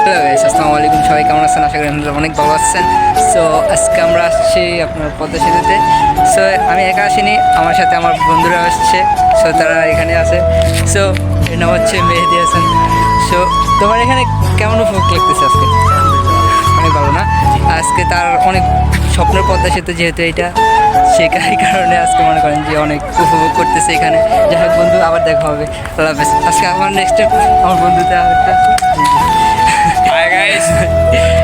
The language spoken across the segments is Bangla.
হ্যালো গাইস, আসসালামু আলাইকুম। সবাই কেমন আছেন? আশা করি আপনারা অনেক ভালো আছেন। সো আজকে আমরা আসছি আপনার পদ্মা সেতুতে। সো আমি একা আসিনি, আমার সাথে আমার বন্ধুরা আসছে। সো তারা এখানে আছে। সো এর নাম হচ্ছে মেহেদি হাসান। সো তোমার এখানে কেমন উপভোগ লাগতেছে আজকে? অনেক ভালো না? আজকে তার অনেক স্বপ্নের পদ্মা সেতু, যেহেতু এটা সেই কারণে আজকে মনে করেন যে অনেক উপভোগ করতেছে এখানে। যাই হোক বন্ধু, আবার দেখা হবে। আল্লাহ হাফেজ। আজকে আমার নেক্সট আমার বন্ধুতে আরেকটা হাই গাইস,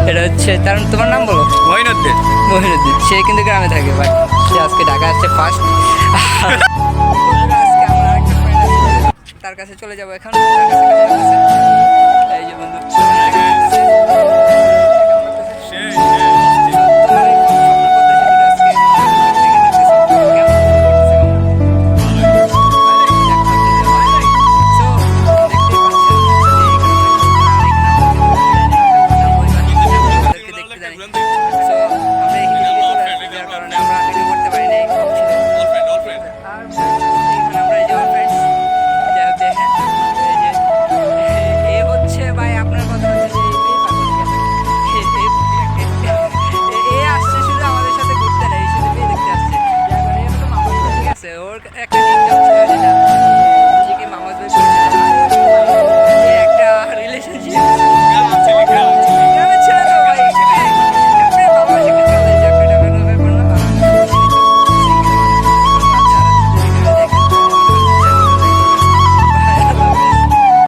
এটা হচ্ছে তার, তোমার নাম বলো। মঈনুদ্দিন। মহিনুদ্দিন। সে কিন্তু গ্রামে থাকে, বাট সে আজকে ঢাকা আসছে ফার্স্ট। আজকে আমার আরেকটা ফ্রেন্ড আছে, তার কাছে চলে যাবো এখন। তার কাছে কেমন লাগছে?